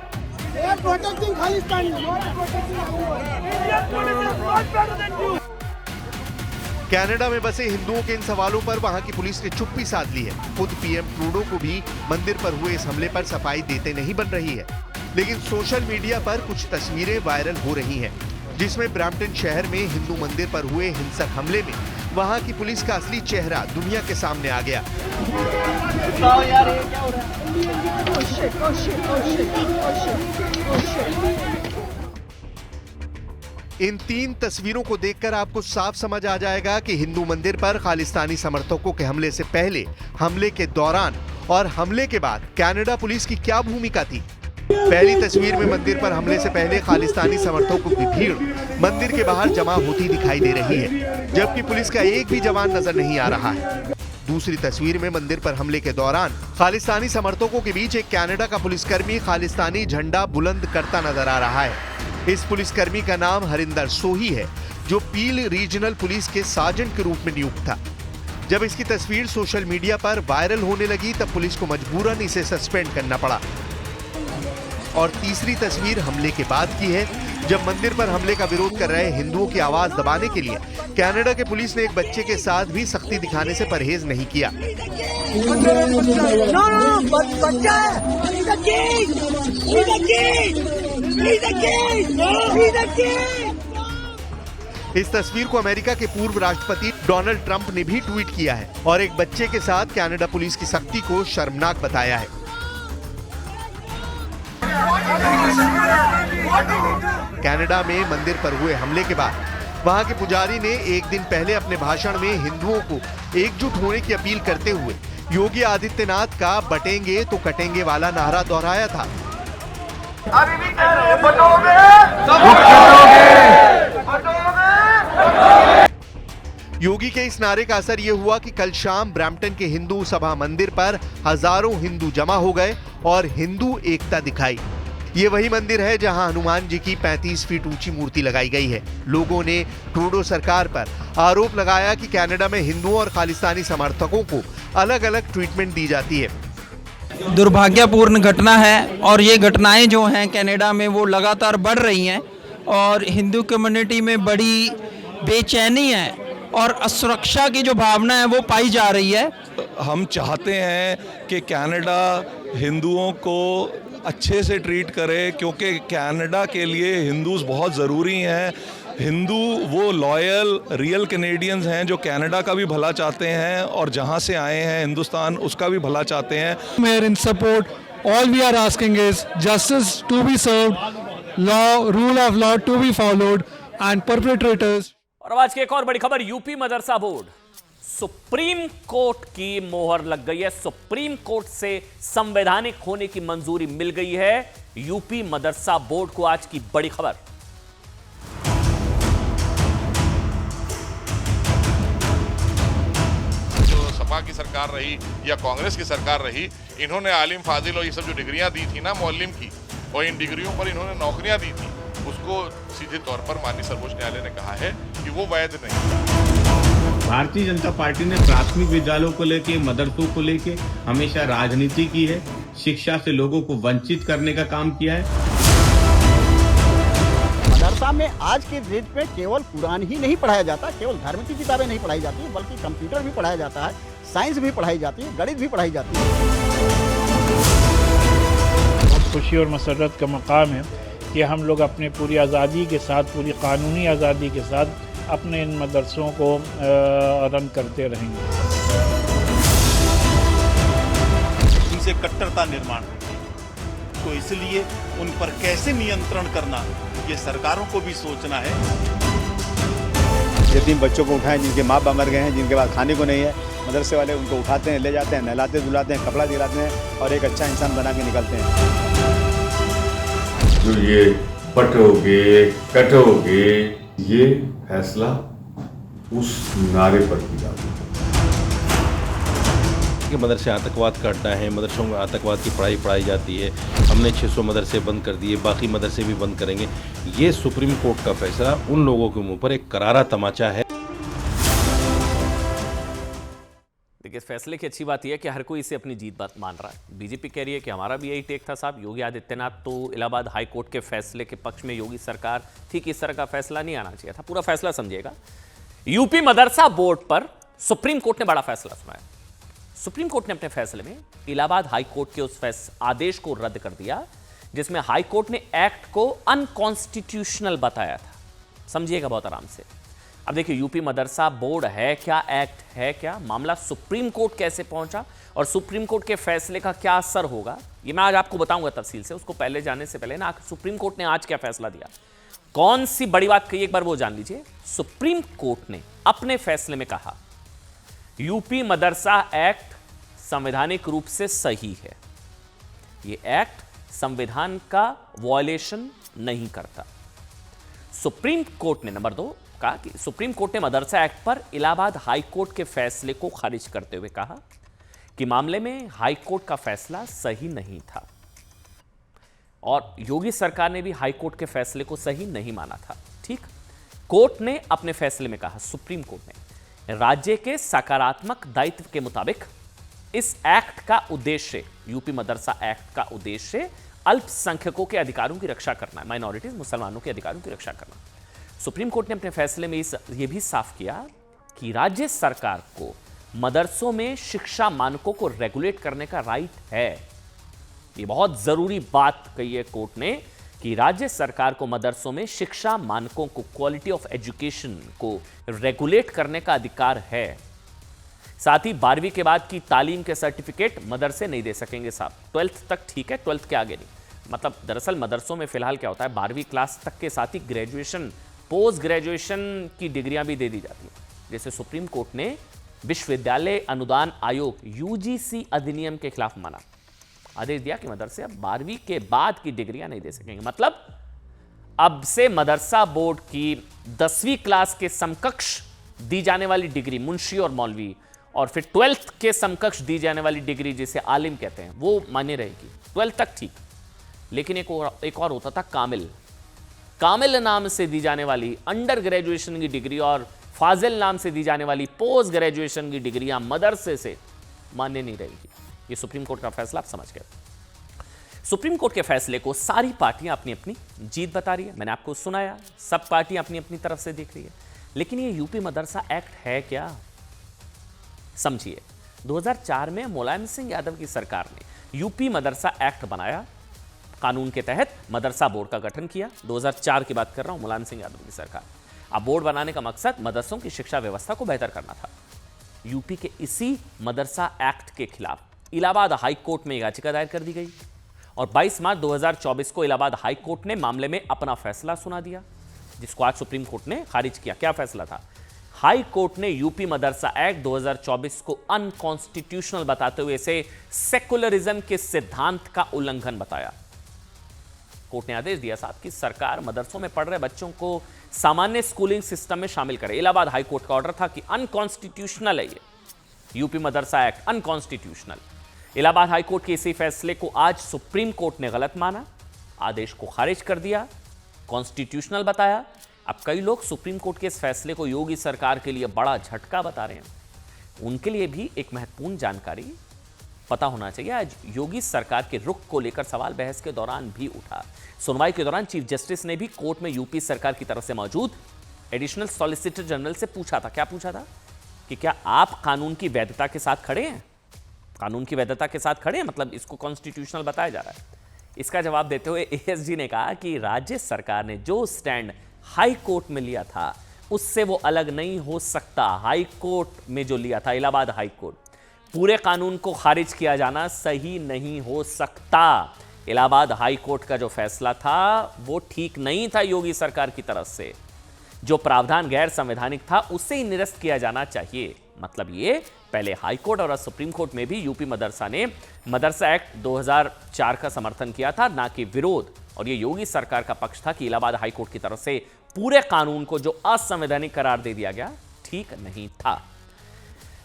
कनाडा में बसे हिंदुओं के इन सवालों पर वहां की पुलिस ने चुप्पी साध ली है। खुद पीएम ट्रूडो को भी मंदिर पर हुए इस हमले पर सफाई देते नहीं बन रही है। लेकिन सोशल मीडिया पर कुछ तस्वीरें वायरल हो रही हैं, जिसमें ब्रैम्पटन शहर में हिंदू मंदिर पर हुए हिंसक हमले में वहां की पुलिस का असली चेहरा दुनिया के सामने आ गया। इन 3 तस्वीरों को देखकर आपको साफ समझ आ जाएगा कि हिंदू मंदिर पर खालिस्तानी समर्थकों के हमले से पहले, हमले के दौरान और हमले के बाद कनाडा पुलिस की क्या भूमिका थी। पहली तस्वीर में मंदिर पर हमले से पहले खालिस्तानी समर्थकों की भीड़ मंदिर के बाहर जमा होती दिखाई दे रही है, जबकि पुलिस का एक भी जवान नजर नहीं आ रहा है। दूसरी तस्वीर में मंदिर पर हमले के दौरान खालिस्तानी समर्थकों के बीच एक कनाडा का पुलिसकर्मी खालिस्तानी झंडा बुलंद करता नजर आ रहा है। इस पुलिसकर्मी का नाम हरिंदर सोही है, जो पील रीजनल पुलिस के सार्जेंट के रूप में नियुक्त था। जब इसकी तस्वीर सोशल मीडिया पर वायरल होने लगी, तब पुलिस को मजबूरन इसे सस्पेंड करना पड़ा। और तीसरी तस्वीर हमले के बाद की है, जब मंदिर पर हमले का विरोध कर रहे हिंदुओं की आवाज दबाने के लिए कनाडा के पुलिस ने एक बच्चे के साथ भी सख्ती दिखाने से परहेज नहीं किया। इस तस्वीर को अमेरिका के पूर्व राष्ट्रपति डोनाल्ड ट्रंप ने भी ट्वीट किया है और एक बच्चे के साथ कनाडा पुलिस की सख्ती को शर्मनाक बताया है। कनाडा में मंदिर पर हुए हमले के बाद वहां के पुजारी ने एक दिन पहले अपने भाषण में हिंदुओं को एकजुट होने की अपील करते हुए योगी आदित्यनाथ का बटेंगे तो कटेंगे वाला नारा दोहराया था। अभी भी कह रहे हैं, बटोगे, योगी के इस नारे का असर ये हुआ कि कल शाम ब्रैम्पटन के हिंदू सभा मंदिर पर हजारों हिंदू जमा हो गए और हिंदू एकता दिखाई। ये वही मंदिर है जहां हनुमान जी की 35 फीट ऊंची मूर्ति लगाई गई है। लोगों ने ट्रूडो सरकार पर आरोप लगाया कि कनाडा में हिंदुओं और खालिस्तानी समर्थकों को अलग अलग ट्रीटमेंट दी जाती है। दुर्भाग्यपूर्ण घटना है और ये घटनाएं जो हैं कनाडा में वो लगातार बढ़ रही हैं और हिंदू कम्युनिटी में बड़ी बेचैनी है और असुरक्षा की जो भावना है वो पाई जा रही है। हम चाहते हैं कि कनाडा हिंदुओं को अच्छे से ट्रीट करे, क्योंकि कनाडा के लिए हिंदूज बहुत ज़रूरी हैं। हिंदू वो लॉयल रियल कैनेडियंस हैं जो कनाडा का भी भला चाहते हैं और जहां से आए हैं हिंदुस्तान उसका भी भला चाहते हैं। Here in support, all we are asking is justice to be served, law, rule of law to be followed, and perpetrators. और आज की एक और बड़ी खबर, यूपी मदरसा बोर्ड, सुप्रीम कोर्ट की मोहर लग गई है। सुप्रीम कोर्ट से संवैधानिक होने की मंजूरी मिल गई है यूपी मदरसा बोर्ड को। आज की बड़ी खबर, जो सपा की सरकार रही या कांग्रेस की सरकार रही, इन्होंने आलिम फाजिल और ये सब जो डिग्रियां दी थी ना मौलिम की, और इन डिग्रियों पर इन्होंने नौकरियां दी थी, उसको सीधे तौर पर माननीय सर्वोच्च न्यायालय ने कहा है कि वो वैध नहीं। भारतीय जनता पार्टी ने प्राथमिक विद्यालयों को लेके, मदरसों को लेके हमेशा राजनीति की है, शिक्षा से लोगों को वंचित करने का काम किया है। मदरसा में आज के डेट पे केवल कुरान ही नहीं पढ़ाया जाता, केवल धर्म की किताबें नहीं पढ़ाई जाती, बल्कि कंप्यूटर भी पढ़ाया जाता है, साइंस भी पढ़ाई जाती है, गणित भी पढ़ाई जाती है। बहुत खुशी और मसरत का मकाम है कि हम लोग अपने पूरी आज़ादी के साथ, पूरी कानूनी आज़ादी के साथ अपने इन मदरसों को रन करते रहेंगे। इनसे कट्टरता निर्माण होती है, तो इसलिए उन पर कैसे नियंत्रण करना, ये सरकारों को भी सोचना है। यतीम बच्चों को उठाएं जिनके माँ बाप मर गए हैं, जिनके पास खाने को नहीं है, मदरसे वाले उनको उठाते हैं, ले जाते हैं, नहलाते धुलाते हैं, कपड़ा दिलाते हैं और एक अच्छा इंसान बना के निकलते हैं। जो ये बटोगे कटोगे, ये फैसला उस नारे पर किया कि मदरसे आतंकवाद का अड्डा है, मदरसों में आतंकवाद की पढ़ाई जाती है। हमने 600 मदरसे बंद कर दिए, बाकी मदरसे भी बंद करेंगे। ये सुप्रीम कोर्ट का फैसला उन लोगों के मुंह पर एक करारा तमाचा है। देखिए, इस फैसले की अच्छी बात यह है कि हर कोई इसे अपनी जीत बात मान रहा है। बीजेपी कह रही है कि हमारा भी यही टेक था साहब, योगी आदित्यनाथ तो इलाहाबाद हाई कोर्ट के फैसले के पक्ष में, योगी सरकार थी कि इस तरह का फैसला नहीं आना चाहिए था, पूरा फैसला समझिएगा। यूपी मदरसा बोर्ड पर सुप्रीम कोर्ट ने बड़ा फैसला सुनाया। सुप्रीम कोर्ट ने अपने फैसले में इलाहाबाद हाई कोर्ट के उस आदेश को रद्द कर दिया जिसमें हाई कोर्ट ने एक्ट को अनकॉन्स्टिट्यूशनल बताया था। समझिएगा बहुत आराम से। अब देखिए, यूपी मदरसा बोर्ड है क्या, एक्ट है क्या, मामला सुप्रीम कोर्ट कैसे पहुंचा और सुप्रीम कोर्ट के फैसले का क्या असर होगा, ये मैं आज आपको बताऊंगा तफसील से। उसको पहले जाने से पहले ना, सुप्रीम कोर्ट ने आज क्या फैसला दिया, कौन सी बड़ी बात कही, एक बार वो जान लीजिए। सुप्रीम कोर्ट ने अपने फैसले में कहा यूपी मदरसा एक्ट संवैधानिक रूप से सही है, ये एक्ट संविधान का वॉयलेशन नहीं करता। सुप्रीम कोर्ट ने नंबर 2 कहा कि सुप्रीम कोर्ट ने मदरसा एक्ट पर इलाहाबाद हाई कोर्ट के फैसले को खारिज करते हुए कहा कि मामले में हाई कोर्ट का फैसला सही नहीं था और योगी सरकार ने भी हाई कोर्ट के फैसले को सही नहीं माना था। ठीक, कोर्ट ने अपने फैसले में कहा, सुप्रीम कोर्ट ने, राज्य के सकारात्मक दायित्व के मुताबिक इस एक्ट का उद्देश्य, यूपी मदरसा एक्ट का उद्देश्य अल्पसंख्यकों के अधिकारों की रक्षा करना है, माइनॉरिटीज मुसलमानों के अधिकारों की रक्षा करना। सुप्रीम कोर्ट ने अपने फैसले में यह भी साफ किया कि राज्य सरकार को मदरसों में शिक्षा मानकों को रेगुलेट करने का राइट है। ये बहुत जरूरी बात कही है कोर्ट ने कि राज्य सरकार को मदरसों में शिक्षा मानकों को, क्वालिटी ऑफ एजुकेशन को रेगुलेट करने का अधिकार है। साथ ही 12वीं के बाद की तालीम के सर्टिफिकेट मदरसे नहीं दे सकेंगे साहब। 12th तक ठीक है, 12th के आगे नहीं। मतलब दरअसल मदरसों में फिलहाल क्या होता है, 12वीं क्लास तक के साथ ही ग्रेजुएशन, पोस्ट ग्रेजुएशन की डिग्रियां भी दे दी जाती हैं। जैसे सुप्रीम कोर्ट ने विश्वविद्यालय अनुदान आयोग यूजीसी अधिनियम के खिलाफ माना, आदेश दिया कि मदरसे अब 12वीं के बाद की डिग्रियां नहीं दे सकेंगे। मतलब अब से मदरसा बोर्ड की 10वीं क्लास के समकक्ष दी जाने वाली डिग्री, मुंशी और मौलवी, और फिर 12th के समकक्ष दी जाने वाली डिग्री जिसे आलिम कहते हैं, वो मान्य रहेगी। 12th तक ठीक, लेकिन एक और होता था कामिल। कामिल नाम से दी जाने वाली अंडर ग्रेजुएशन की डिग्री और फाजिल नाम से दी जाने वाली पोस्ट ग्रेजुएशन की डिग्रियां मदरसे से मान्य नहीं रहेगी। ये सुप्रीम कोर्ट का फैसला आप समझ गए। सुप्रीम कोर्ट के फैसले को सारी पार्टियां अपनी अपनी जीत बता रही है। मैंने आपको सुनाया, सब पार्टियां अपनी अपनी तरफ से देख रही है। लेकिन ये यूपी मदरसा एक्ट है क्या, समझिए। 2004 में मुलायम सिंह यादव की सरकार ने यूपी मदरसा एक्ट बनाया, कानून के तहत मदरसा बोर्ड का गठन किया। 2004 की बात कर रहा हूं, मुलायम सिंह यादव की सरकार। अब बोर्ड बनाने का मकसद मदरसों की शिक्षा व्यवस्था को बेहतर करना था। यूपी के इसी मदरसा एक्ट के खिलाफ इलाहाबाद हाई कोर्ट में याचिका दायर कर दी गई और 22 मार्च 2024 को इलाहाबाद हाई कोर्ट ने मामले में अपना फैसला सुना दिया, जिसको आज सुप्रीम कोर्ट ने खारिज किया। क्या फैसला था? हाई कोर्ट ने यूपी मदरसा एक्ट 2024 को अनकॉन्स्टिट्यूशनल बताते हुए इसे सेकुलरिज्म के सिद्धांत का उल्लंघन बताया। कोर्ट ने आदेश दिया साहब कि सरकार मदरसों में पढ़ रहे बच्चों को सामान्य स्कूलिंग सिस्टम में शामिल करे। इलाहाबाद हाई कोर्ट का ऑर्डर था कि अनकॉन्स्टिट्यूशनल है ये यूपी मदरसा act, unconstitutional. Allahabad high court के इसी फैसले को आज सुप्रीम कोर्ट ने गलत माना, आदेश को खारिज कर दिया, कॉन्स्टिट्यूशनल बताया। अब कई लोग सुप्रीम कोर्ट के इस फैसले को योगी सरकार के लिए बड़ा झटका बता रहे हैं। उनके लिए भी एक महत्वपूर्ण जानकारी पता होना चाहिए। आज योगी सरकार के रुख को लेकर सवाल बहस के दौरान भी उठा। सुनवाई के दौरान चीफ जस्टिस ने भी कोर्ट में यूपी सरकार की तरफ से मौजूद एडिशनल सॉलिसिटर जनरल से पूछा था। क्या पूछा था? कि क्या आप कानून की वैधता के साथ खड़े हैं? कानून की वैधता के साथ खड़े हैं, मतलब इसको कॉन्स्टिट्यूशनल बताया जा रहा है। इसका जवाब देते हुए एएसजी ने कहा कि राज्य सरकार ने जो स्टैंड हाई कोर्ट में लिया था उससे वो अलग नहीं हो सकता। हाई कोर्ट में जो लिया था, इलाहाबाद हाई कोर्ट, पूरे कानून को खारिज किया जाना सही नहीं हो सकता। इलाहाबाद हाई कोर्ट का जो फैसला था वो ठीक नहीं था योगी सरकार की तरफ से। जो प्रावधान गैर संवैधानिक था उसे ही निरस्त किया जाना चाहिए। मतलब ये पहले हाई कोर्ट और सुप्रीम कोर्ट में भी यूपी मदरसा ने मदरसा एक्ट 2004 का समर्थन किया था, ना कि विरोध। और ये योगी सरकार का पक्ष था कि इलाहाबाद हाई कोर्ट की तरफ से पूरे कानून को जो असंवैधानिक करार दे दिया गया ठीक नहीं था।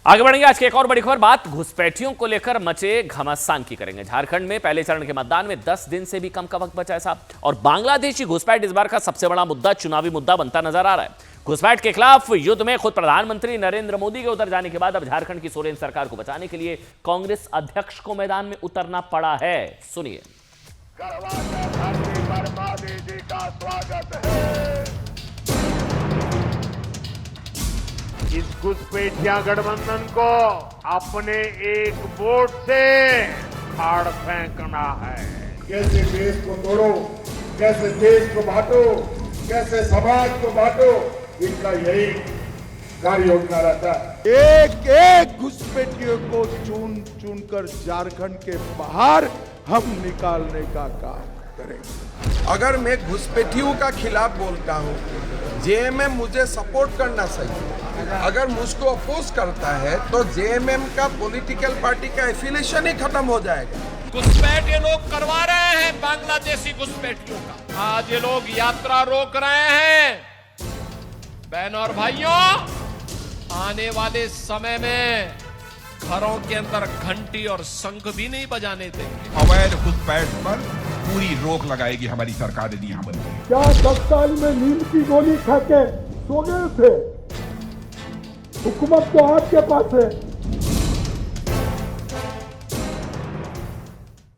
आगे बढ़ेंगे। आज की एक और बड़ी खबर, बात घुसपैठियों को लेकर मचे घमासान की करेंगे। झारखंड में पहले चरण के मतदान में 10 दिन से भी कम का वक्त बचा है साहब, और बांग्लादेशी घुसपैठ इस बार का सबसे बड़ा मुद्दा, चुनावी मुद्दा बनता नजर आ रहा है। घुसपैठ के खिलाफ युद्ध में खुद प्रधानमंत्री नरेंद्र मोदी के उतर जाने के बाद अब झारखंड की सोरेन सरकार को बचाने के लिए कांग्रेस अध्यक्ष को मैदान में उतरना पड़ा है। सुनिए। इस घुसपैठिया गठबंधन को अपने एक वोट से फाड़ फेंकना है। कैसे देश को तोड़ो, कैसे देश को बांटो, कैसे समाज को बांटो, इनका यही कार्य योजना रहता है। एक एक घुसपैठियों को चुन चुन कर झारखंड के बाहर हम निकालने का काम करेंगे। अगर मैं घुसपैठियों का खिलाफ बोलता हूँ, जेएमएम मुझे सपोर्ट करना चाहिए। अगर मुझको अपोज करता है तो जेएमएम का पॉलिटिकल पार्टी का एफिलिएशन ही खत्म हो जाएगा। घुसपैठ ये लोग करवा रहे हैं बांग्लादेशी घुसपैठियों का। आज ये लोग यात्रा रोक रहे हैं। बहनों और भाइयों, आने वाले समय में घरों के अंदर घंटी और शंख भी नहीं बजाने देंगे। अवैध घुसपैठ पर पूरी रोक लगाएगी हमारी सरकार यदि यहाँ बनती है। क्या 10 साल में नींद की गोली खा के सो गए थे? हुकूमत तो आपके पास है।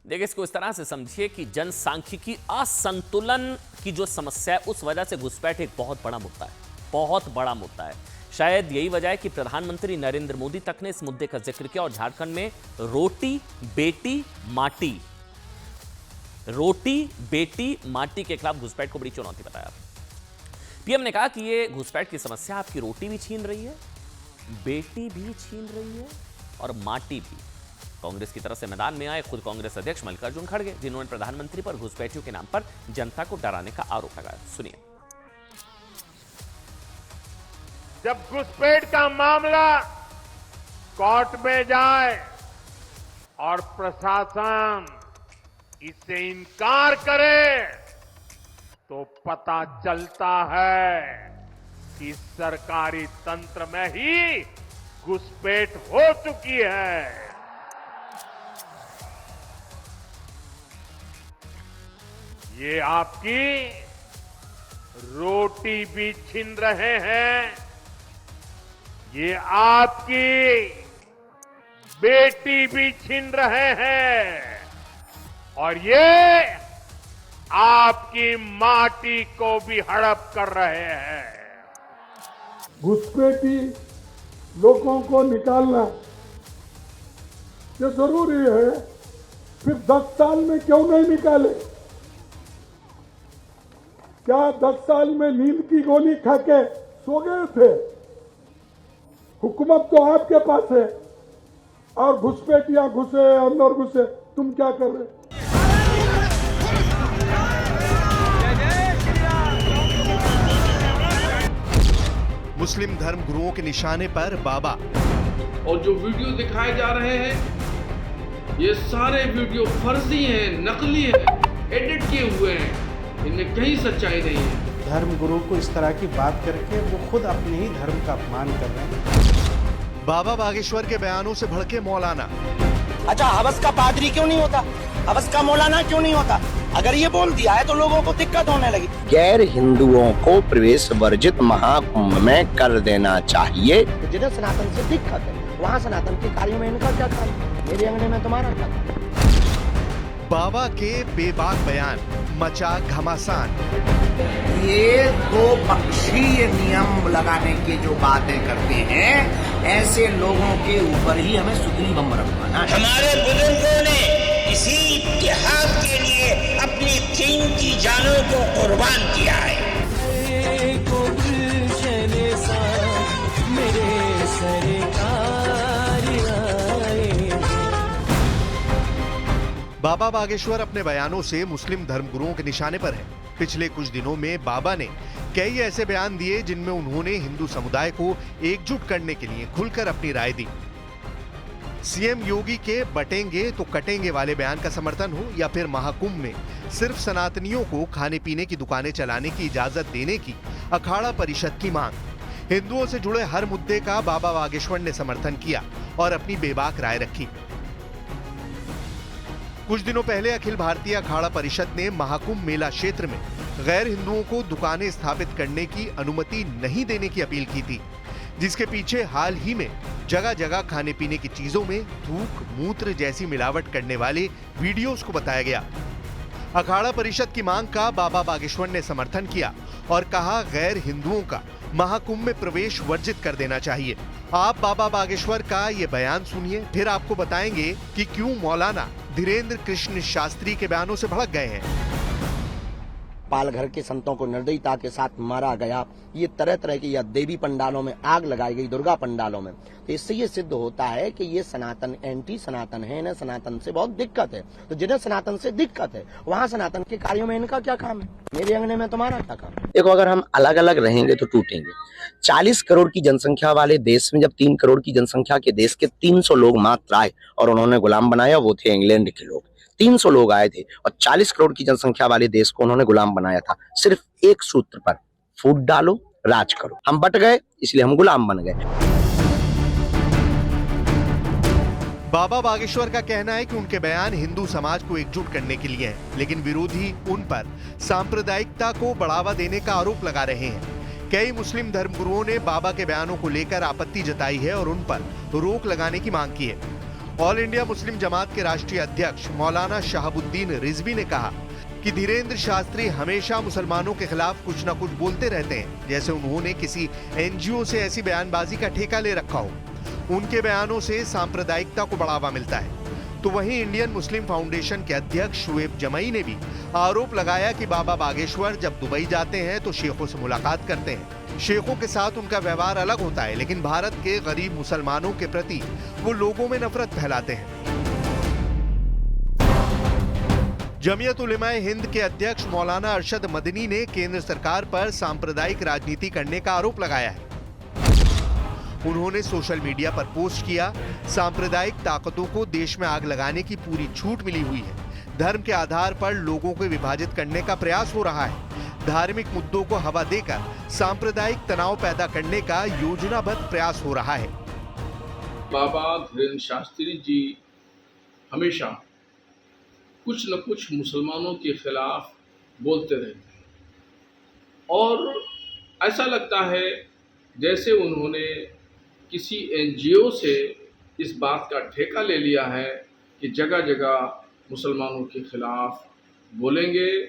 देखिए, इसको इस तरह से समझिए कि जनसांख्यिकी असंतुलन की जो समस्या है, उस वजह से घुसपैठ एक बहुत बड़ा मुद्दा है, बहुत बड़ा मुद्दा है। शायद यही वजह है कि प्रधानमंत्री नरेंद्र मोदी तक ने इस मुद्दे का जिक्र किया और झारखंड में रोटी बेटी माटी के खिलाफ घुसपैठ को बड़ी चुनौती बताया। पीएम ने कहा कि ये घुसपैठ की समस्या आपकी रोटी भी छीन रही है, बेटी भी छीन रही है और माटी भी। कांग्रेस की तरफ से मैदान में आए खुद कांग्रेस अध्यक्ष मल्लिकार्जुन खड़गे, जिन्होंने प्रधानमंत्री पर घुसपैठियों के नाम पर जनता को डराने का आरोप लगाया। सुनिए। जब घुसपैठ का मामला कोर्ट में जाए और प्रशासन इससे इनकार करे तो पता चलता है कि सरकारी तंत्र में ही घुसपैठ हो चुकी है। ये आपकी रोटी भी छीन रहे हैं, ये आपकी बेटी भी छीन रहे हैं और ये आपकी माटी को भी हड़प कर रहे हैं। घुसपैठी लोगों को निकालना ये जरूरी है, फिर 10 साल में क्यों नहीं निकाले? क्या 10 साल में नींद की गोली खा के सो गए थे? हुकूमत तो आपके पास है और घुसपैठियां घुसे अंदर घुसे, तुम क्या कर रहे? मुस्लिम धर्म गुरुओं के निशाने पर बाबा। और जो वीडियो दिखाए जा रहे हैं, ये सारे वीडियो फर्जी हैं, नकली हैं, एडिट किए हुए हैं, इनमें कहीं सच्चाई नहीं है। धर्म गुरु को इस तरह की बात करके वो खुद अपने ही धर्म का अपमान कर रहे हैं। बाबा बागेश्वर के बयानों से भड़के मौलाना। अच्छा, हवस का पादरी क्यों नहीं होता? हवस का मौलाना क्यों नहीं होता? अगर ये बोल दिया है तो लोगों को दिक्कत होने लगी। गैर हिंदुओं को प्रवेश वर्जित महाकुंभ में कर देना चाहिए। जिन्हें सनातन से दिक्कत है, वहाँ सनातन के कार्यों में इनका क्या कार्य? मेरे अंगने में तुम्हारा क्या? बाबा के बेबाक बयान मचा घमासान। ये दो पक्षीय नियम लगाने की जो बातें करते हैं, ऐसे लोगों के ऊपर ही हमें सुतली बम रखवाना है। हमारे बुजुर्गों ने इसी इतिहास के लिए अपनी कीमती जानों को कुर्बान किया है। बाबा बागेश्वर अपने बयानों से मुस्लिम धर्मगुरुओं के निशाने पर है। पिछले कुछ दिनों में बाबा ने कई ऐसे बयान दिए जिनमें उन्होंने हिंदू समुदाय को एकजुट करने के लिए खुलकर अपनी राय दी। सीएम योगी के बटेंगे तो कटेंगे वाले बयान का समर्थन हो या फिर महाकुंभ में सिर्फ सनातनियों को खाने पीने की दुकानें चलाने की इजाजत देने की अखाड़ा परिषद की मांग, हिंदुओं से जुड़े हर मुद्दे का बाबा बागेश्वर ने समर्थन किया और अपनी बेबाक राय रखी। कुछ दिनों पहले अखिल भारतीय अखाड़ा परिषद ने महाकुंभ मेला क्षेत्र में गैर हिंदुओं को दुकानें स्थापित करने की अनुमति नहीं देने की अपील की थी, जिसके पीछे हाल ही में जगह जगह खाने पीने की चीजों में थूक मूत्र जैसी मिलावट करने वाले वीडियोस को बताया गया। अखाड़ा परिषद की मांग का बाबा बागेश्वर ने समर्थन किया और कहा गैर हिंदुओं का महाकुंभ में प्रवेश वर्जित कर देना चाहिए। आप बाबा बागेश्वर का ये बयान सुनिए, फिर आपको बताएंगे कि क्यों मौलाना धीरेन्द्र कृष्ण शास्त्री के बयानों से भड़क गए हैं। पालघर के संतों को निर्दयता के साथ मारा गया, ये तरह तरह की या देवी पंडालों में आग लगाई गई, दुर्गा पंडालों में, तो इससे ये सिद्ध होता है कि ये सनातन एंटी सनातन है, इन्हें सनातन से बहुत दिक्कत है। तो जिन्हें सनातन से दिक्कत है वहाँ सनातन के कार्यों में इनका क्या काम है? मेरे अंगने में तुम्हारा क्या काम? देखो, अगर हम अलग अलग रहेंगे तो टूटेंगे। 40 करोड़ की जनसंख्या वाले देश में जब 3 करोड़ की जनसंख्या के देश के 300 लोग मात्र आए और उन्होंने गुलाम बनाया, वो थे इंग्लैंड के लोग। 300 लोग आए थे और 40 करोड़ की जनसंख्या वाले देश को उन्होंने गुलाम बनाया था, सिर्फ एक सूत्र पर, फूट डालो राज करो। हम बट गए इसलिए हम गुलाम बन गए। बाबा बागेश्वर का कहना है कि उनके बयान हिंदू समाज को एकजुट करने के लिए हैं, लेकिन विरोधी उन पर सांप्रदायिकता को बढ़ावा देने का आरोप लगा रहे हैं। कई मुस्लिम धर्मगुरुओं ने बाबा के बयानों को लेकर आपत्ति जताई है और उन पर रोक लगाने की मांग की है। ऑल इंडिया मुस्लिम जमात के राष्ट्रीय अध्यक्ष मौलाना शहाबुद्दीन रिजवी ने कहा कि धीरेन्द्र शास्त्री हमेशा मुसलमानों के खिलाफ कुछ न कुछ बोलते रहते हैं, जैसे उन्होंने किसी एनजीओ से ऐसी बयानबाजी का ठेका ले रखा हो। उनके बयानों से सांप्रदायिकता को बढ़ावा मिलता है। तो वहीं इंडियन मुस्लिम फाउंडेशन के अध्यक्ष शुएब जमई ने भी आरोप लगाया कि बाबा बागेश्वर जब दुबई जाते हैं तो शेखों से मुलाकात करते हैं। शेखों के साथ उनका व्यवहार अलग होता है, लेकिन भारत के गरीब मुसलमानों के प्रति वो लोगों में नफरत फैलाते हैं। जमीयत उलेमाए हिंद के अध्यक्ष मौलाना अरशद मदनी ने केंद्र सरकार पर सांप्रदायिक राजनीति करने का आरोप लगाया है। उन्होंने सोशल मीडिया पर पोस्ट किया, सांप्रदायिक ताकतों को देश में आग लगाने की पूरी छूट मिली हुई है। धर्म के आधार पर लोगों को विभाजित करने का प्रयास हो रहा है। धार्मिक मुद्दों को हवा देकर सांप्रदायिक तनाव पैदा करने का योजनाबद्ध प्रयास हो रहा है। बाबा धीरेन्द्र शास्त्री जी हमेशा कुछ न कुछ मुसलमानों के खिलाफ बोलते रहते हैं और ऐसा लगता है जैसे उन्होंने किसी एनजीओ से इस बात का ठेका ले लिया है कि जगह जगह मुसलमानों के खिलाफ बोलेंगे।